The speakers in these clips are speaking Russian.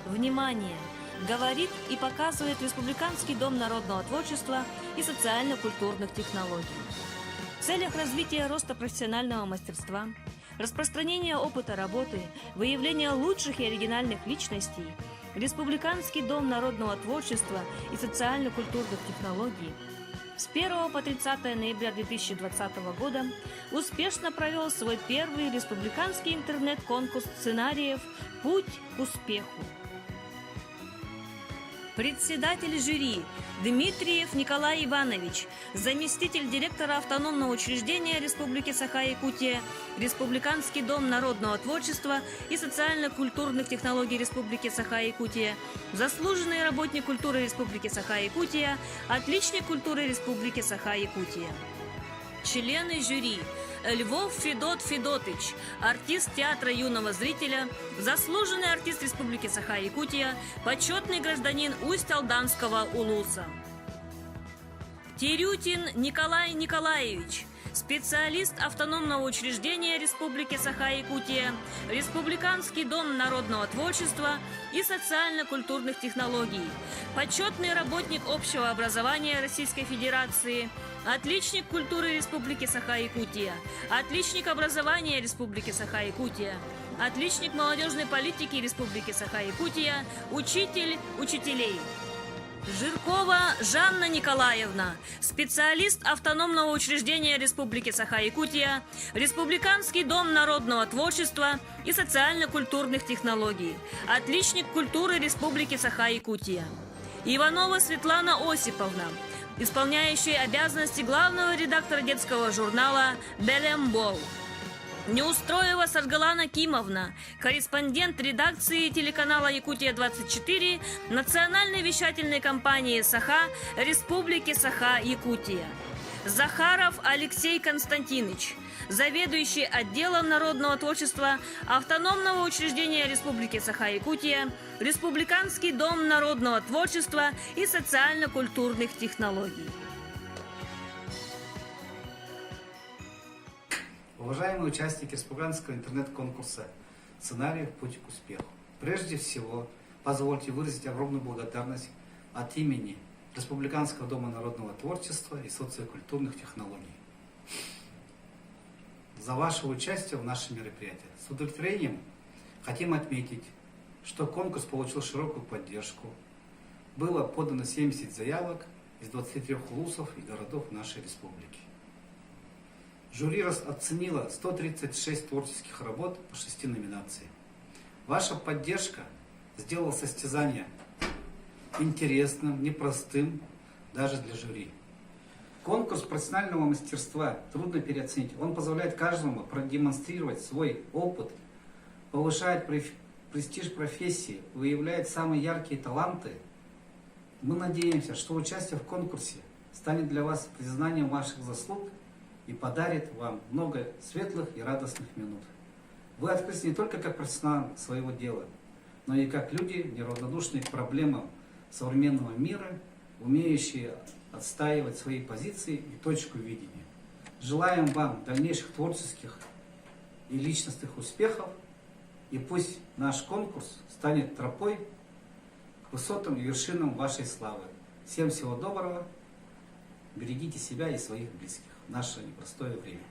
Внимание! Говорит и показывает Республиканский дом народного творчества и социально-культурных технологий. В целях развития роста профессионального мастерства, распространения опыта работы, выявления лучших и оригинальных личностей, Республиканский дом народного творчества и социально-культурных технологий с 1 по 30 ноября 2020 года успешно провел свой первый республиканский интернет-конкурс сценариев «Путь к успеху». Председатель жюри Дмитриев Николай Иванович, заместитель директора автономного учреждения Республики Саха-Якутия, Республиканский дом народного творчества и социально-культурных технологий Республики Саха-Якутия, заслуженный работник культуры Республики Саха-Якутия, отличник культуры Республики Саха-Якутия. Члены жюри: Львов Федот Федотыч, артист театра юного зрителя, заслуженный артист Республики Саха-Якутия, почетный гражданин Усть-Алданского улуса. Терютин Николай Николаевич, специалист автономного учреждения Республики Саха-Якутия, Республиканский дом народного творчества и социально-культурных технологий, почетный работник общего образования Российской Федерации, отличник культуры Республики Саха-Якутия, отличник образования Республики Саха-Якутия, отличник молодежной политики Республики Саха-Якутия, учитель учителей. Жиркова Жанна Николаевна, специалист автономного учреждения Республики Саха-Якутия, Республиканский дом народного творчества и социально-культурных технологий, отличник культуры Республики Саха-Якутия. Иванова Светлана Осиповна, исполняющая обязанности главного редактора детского журнала «Белембол». Неустроева Саргалана Кимовна, корреспондент редакции телеканала «Якутия-24», национальной вещательной компании «Саха» Республики Саха-Якутия. Захаров Алексей Константинович, заведующий отделом народного творчества автономного учреждения Республики Саха-Якутия, Республиканский дом народного творчества и социально-культурных технологий. Уважаемые участники республиканского интернет-конкурса «Сценариев. Путь к успеху». Прежде всего, позвольте выразить огромную благодарность от имени Республиканского дома народного творчества и социокультурных технологий за ваше участие в нашем мероприятии. С удовлетворением хотим отметить, что конкурс получил широкую поддержку. Было подано 70 заявок из 23 улусов и городов нашей республики. Жюри оценило 136 творческих работ по 6 номинациям. Ваша поддержка сделала состязание интересным, непростым даже для жюри. Конкурс профессионального мастерства трудно переоценить. Он позволяет каждому продемонстрировать свой опыт, повышает престиж профессии, выявляет самые яркие таланты. Мы надеемся, что участие в конкурсе станет для вас признанием ваших заслуг и подарит вам много светлых и радостных минут. Вы открылись не только как профессионал своего дела, но и как люди, неравнодушные к проблемам современного мира, умеющие отстаивать свои позиции и точку видения. Желаем вам дальнейших творческих и личностных успехов, и пусть наш конкурс станет тропой к высотам и вершинам вашей славы. Всем всего доброго, берегите себя и своих близких в наше непростое время.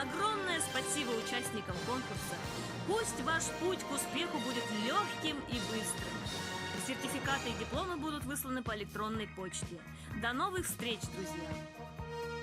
Огромное спасибо участникам конкурса. Пусть ваш путь к успеху будет легким и быстрым. Сертификаты и дипломы будут высланы по электронной почте. До новых встреч, друзья!